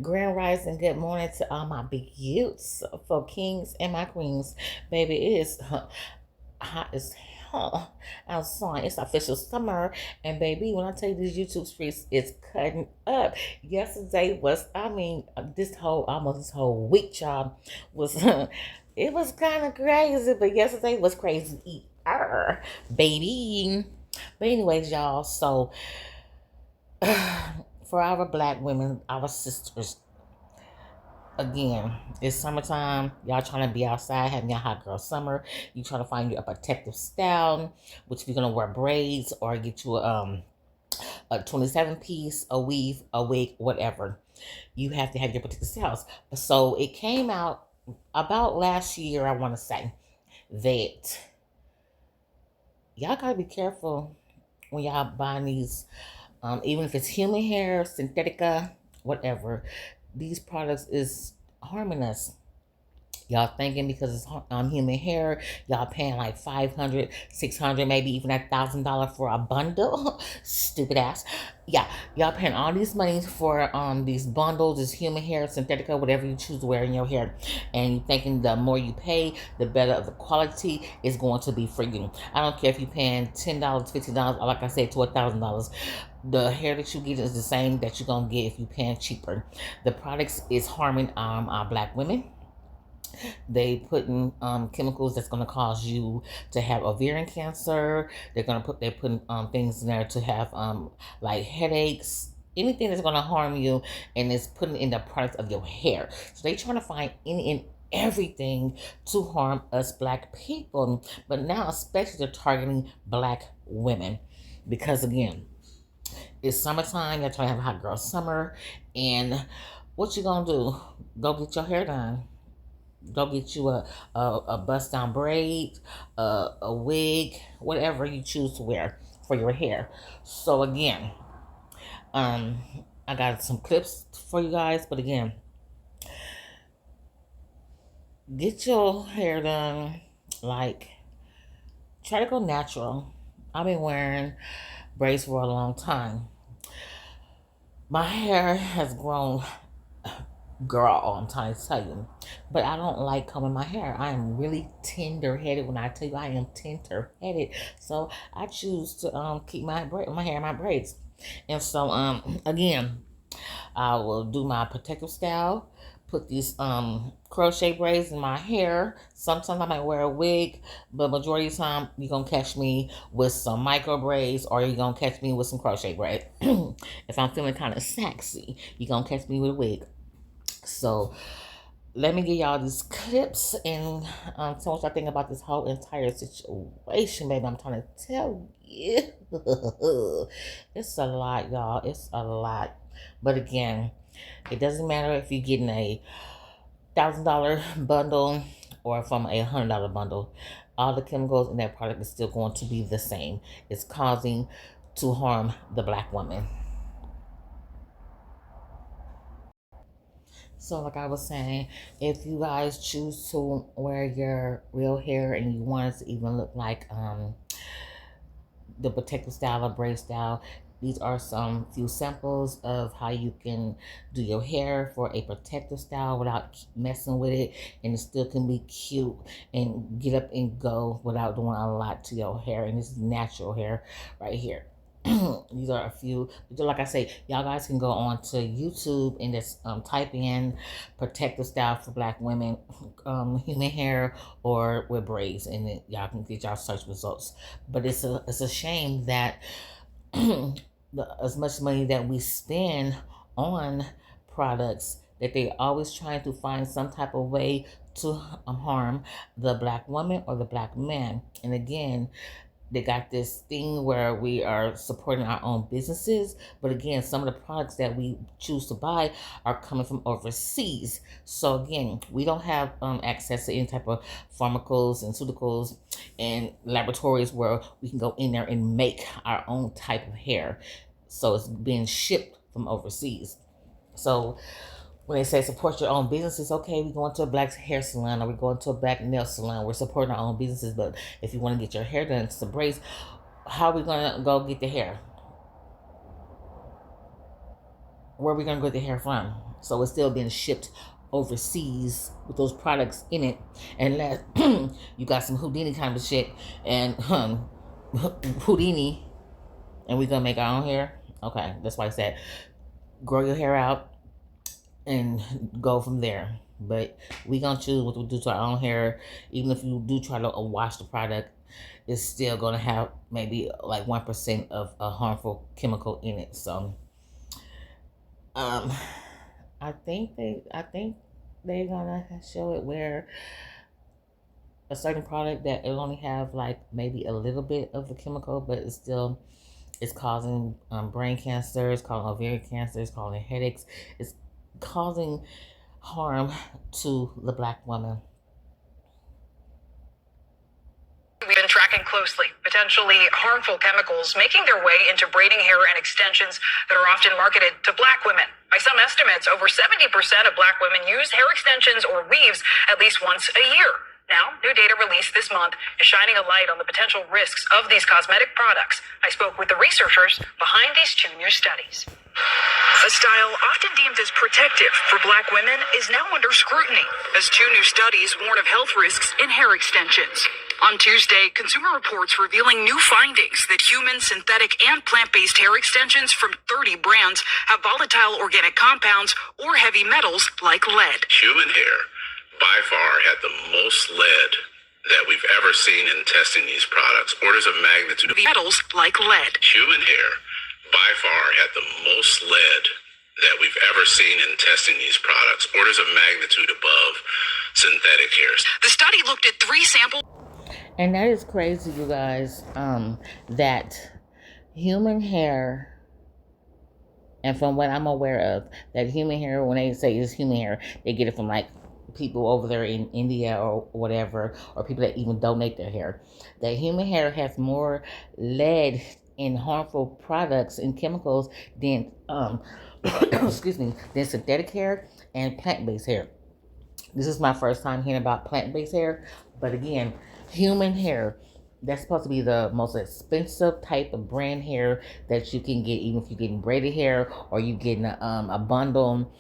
Grand Rising, good morning to all my big youths, for kings and my queens. Baby, it is hot as hell outside. It's official summer. And baby, when I tell you these YouTube streets is cutting up. Yesterday was, almost this whole week, y'all, was, it was kind of crazy, but yesterday was crazy. Baby. But anyways, y'all, so for our black women, our sisters, again, it's summertime. Y'all trying to be outside, having your hot girl summer. You trying to find you a protective style, which if you're gonna wear braids or get you a 27 piece, a weave, a wig, whatever. You have to have your protective styles. So it came out about last year, I want to say, that y'all gotta be careful when y'all buying these, even if it's human hair, synthetica, whatever. These products is harming us. Y'all thinking because it's human hair, y'all paying like 500, 600, maybe even $1,000 for a bundle. Stupid ass. Yeah, y'all paying all these money for these bundles, this human hair, synthetica, whatever you choose to wear in your hair, and you thinking the more you pay, the better of the quality is going to be for you. I don't care if you're paying $10, $15, or like I said, to $1,000. The hair that you get is the same that you're gonna get if you're paying cheaper. The products is harming our black women. They putting chemicals that's going to cause you to have ovarian cancer. They're putting things in there to have like headaches, anything that's going to harm you, and it's putting in the product of your hair. So they trying to find any and everything to harm us black people. But now especially they're targeting black women because again, it's summertime. You're trying to have a hot girl summer, and what you gonna do? Go get your hair done. Go get you a bust down braid, a wig, whatever you choose to wear for your hair. So again, um, I got some clips for you guys, but again, get your hair done. Like, try to go natural. I've been wearing braids for a long time. My hair has grown, girl, I'm trying to tell you. But I don't like combing my hair. I am really tender headed. When I tell you I am tender headed, so I choose to keep my hair in my braids. And so again, I will do my protective style. Put these crochet braids in my hair. Sometimes I might wear a wig, but majority of the time you're gonna catch me with some micro braids, or you're gonna catch me with some crochet braids. If I'm feeling kind of sexy, you're gonna catch me with a wig. So let me give y'all these clips and tell what y'all think about this whole entire situation, baby. I'm trying to tell you. It's a lot, y'all. It's a lot. But again, it doesn't matter if you're getting a $1,000 bundle or from a $100 bundle. All the chemicals in that product is still going to be the same. It's causing to harm the black woman. So, like I was saying, if you guys choose to wear your real hair and you want it to even look like the protective style or braid style, these are some few samples of how you can do your hair for a protective style without messing with it, and it still can be cute and get up and go without doing a lot to your hair. And this is natural hair right here. These are a few. Like I say, y'all guys can go on to YouTube and just type in protective style for black women, human hair or with braids, and then y'all can get y'all search results. But it's a shame that as much money that we spend on products, that they always trying to find some type of way to harm the black woman or the black man. And again, they got this thing where we are supporting our own businesses, but again, some of the products that we choose to buy are coming from overseas. So again, we don't have access to any type of pharmaceuticals and laboratories where we can go in there and make our own type of hair. So it's being shipped from overseas. So when they say support your own businesses, okay, we going to a black hair salon or we going to a black nail salon. We're supporting our own businesses, but if you want to get your hair done, some braids, how are we gonna go get the hair? Where are we gonna get the hair from? So it's still being shipped overseas with those products in it. Unless you got some Houdini kind of shit and Houdini, and we gonna make our own hair. Okay, that's why I said grow your hair out and go from there. But we gonna choose what we do to our own hair. Even if you do try to wash the product, it's still gonna have maybe like 1% of a harmful chemical in it. So, I think they're gonna show it where a certain product that it only have like maybe a little bit of the chemical, but it's causing brain cancer, it's causing ovarian cancer, it's causing headaches, it's causing harm to the Black woman. We've been tracking closely potentially harmful chemicals making their way into braiding hair and extensions that are often marketed to Black women. By some estimates, over 70% of Black women use hair extensions or weaves at least once a year. Now, new data released this month is shining a light on the potential risks of these cosmetic products. I spoke with the researchers behind these two new studies. A style often deemed as protective for Black women is now under scrutiny as two new studies warn of health risks in hair extensions. On Tuesday, Consumer Reports revealing new findings that human, synthetic, and plant-based hair extensions from 30 brands have volatile organic compounds or heavy metals like lead. Human hair by far had the most lead that we've ever seen in testing these products. Orders of magnitude. Metals like lead. Human hair by far had the most lead that we've ever seen in testing these products. Orders of magnitude above synthetic hairs. The study looked at 3 samples. And that is crazy, you guys, that human hair, and from what I'm aware of, that human hair, when they say it's human hair, they get it from like people over there in India or whatever, or people that even donate their hair. That human hair has more lead and harmful products and chemicals than excuse me, than synthetic hair and plant-based hair. This is my first time hearing about plant-based hair, but again, human hair, that's supposed to be the most expensive type of brand hair that you can get, even if you're getting braided hair or you getting a bundle,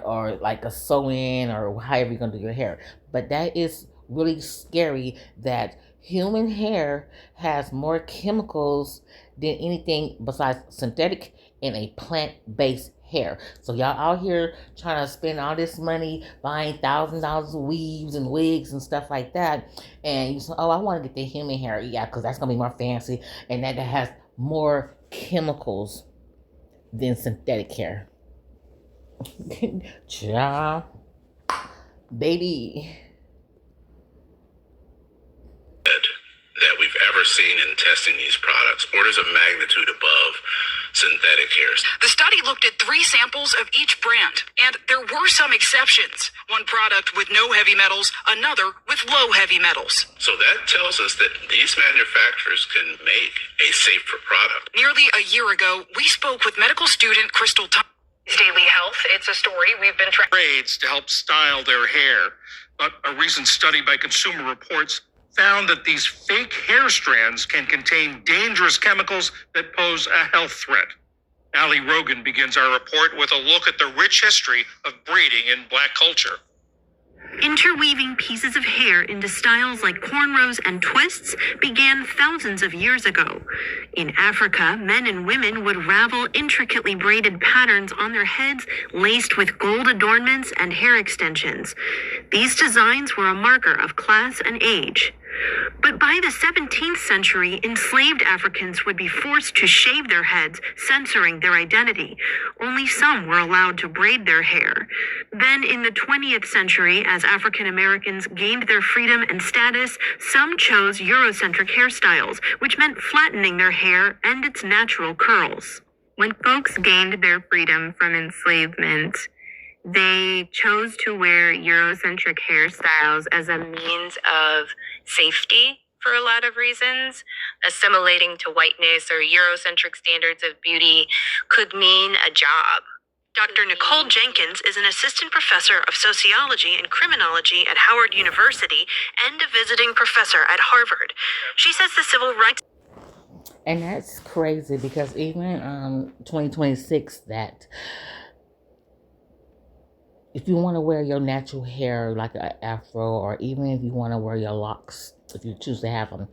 or like a sew-in, or however you're gonna do your hair. But that is really scary that human hair has more chemicals than anything besides synthetic and a plant-based hair. So y'all out here trying to spend all this money buying $1,000 of weaves and wigs and stuff like that, and you say, oh, I want to get the human hair, yeah, because that's gonna be more fancy, and that has more chemicals than synthetic hair. Child, baby. That we've ever seen in testing these products. Orders of magnitude above synthetic hairs. The study looked at 3 samples of each brand, and there were some exceptions. One product with no heavy metals, another with low heavy metals. So that tells us that these manufacturers can make a safer product. Nearly a year ago, we spoke with medical student Crystal Thomas. Daily Health, it's a story we've been tracking. Braids to help style their hair. But a recent study by Consumer Reports found that these fake hair strands can contain dangerous chemicals that pose a health threat. Ali Rogan begins our report with a look at the rich history of braiding in Black culture. Interweaving pieces of hair into styles like cornrows and twists began thousands of years ago. In Africa, men and women would ravel intricately braided patterns on their heads laced with gold adornments and hair extensions. These designs were a marker of class and age. But by the 17th century, enslaved Africans would be forced to shave their heads, censoring their identity. Only some were allowed to braid their hair. Then in the 20th century, as African Americans gained their freedom and status, some chose Eurocentric hairstyles, which meant flattening their hair and its natural curls. When folks gained their freedom from enslavement, they chose to wear Eurocentric hairstyles as a means of safety for a lot of reasons. Assimilating to whiteness or Eurocentric standards of beauty could mean a job. Dr. Nicole Jenkins is an assistant professor of sociology and criminology at Howard University and a visiting professor at Harvard. She says the civil rights... And that's crazy because even 2026, that if you want to wear your natural hair like an afro, or even if you want to wear your locks, if you choose to have them,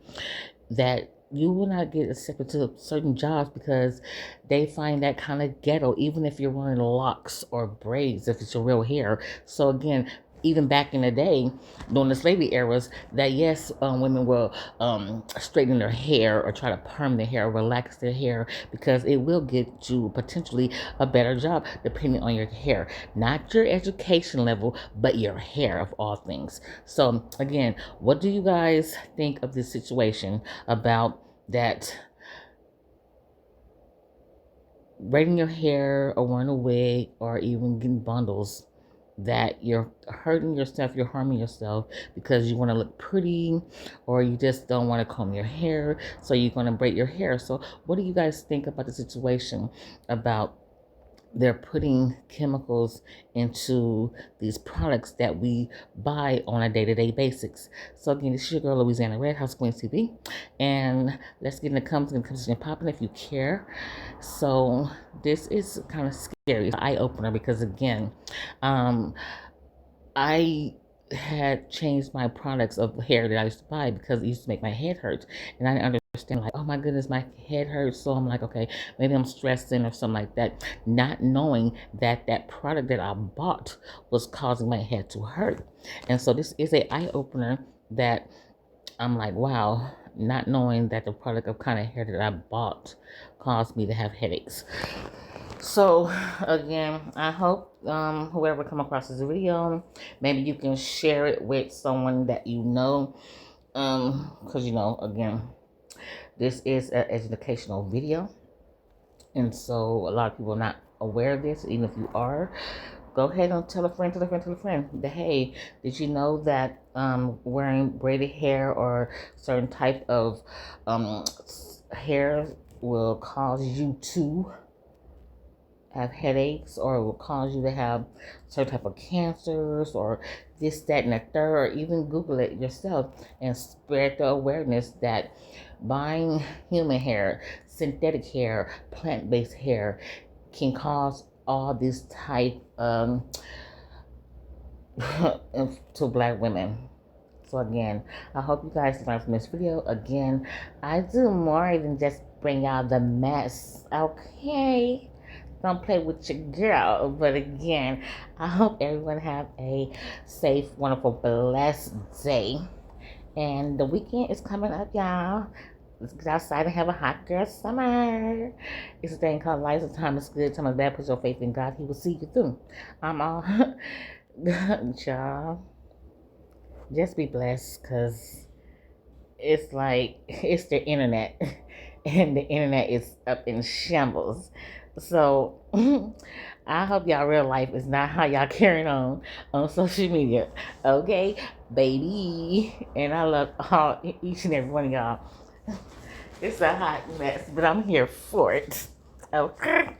that you will not get accepted to certain jobs because they find that kind of ghetto, even if you're wearing locks or braids, if it's your real hair. So again, even back in the day, during the slavery eras, that yes, women will straighten their hair or try to perm their hair or relax their hair because it will get you potentially a better job depending on your hair. Not your education level, but your hair of all things. So again, what do you guys think of this situation about that braiding your hair or wearing a wig or even getting bundles, that you're hurting yourself, you're harming yourself because you want to look pretty, or you just don't want to comb your hair, so you're going to braid your hair? So what do you guys think about the situation about they're putting chemicals into these products that we buy on a day-to-day basis? So again, this is your girl Louisiana Red, House Queen TV, and let's get in the conversation popping if you care. So this is kind of scary, it's an eye-opener, because again, I had changed my products of hair that I used to buy because it used to make my head hurt, and I didn't understand, like, oh my goodness, my head hurts. So I'm like, okay, maybe I'm stressing or something like that, not knowing that that product that I bought was causing my head to hurt. And so this is a eye-opener that I'm like, wow, not knowing that the product of kind of hair that I bought caused me to have headaches. So again, I hope whoever come across this video, maybe you can share it with someone that you know, because you know, again, this is an educational video, and so a lot of people are not aware of this. Even if you are, go ahead and tell a friend, that, hey, did you know that wearing braided hair or certain type of hair will cause you to have headaches, or it will cause you to have certain type of cancers, or this, that, and the third, or even Google it yourself and spread the awareness that buying human hair, synthetic hair, plant-based hair can cause all this type to Black women. So again, I hope you guys learned from this video. Again, I do more than just bring out the mess, okay? Don't play with your girl. But again, I hope everyone have a safe, wonderful, blessed day. And the weekend is coming up, y'all. Let's get outside and have a hot girl summer. It's a thing called life. Time is good, time is bad. Put your faith in God. He will see you through. I'm all y'all. Just be blessed, because it's like, it's the internet. And the internet is up in shambles. So I hope y'all real life is not how y'all carrying on social media. Okay, baby. And I love each and every one of y'all. It's a hot mess, but I'm here for it. Okay.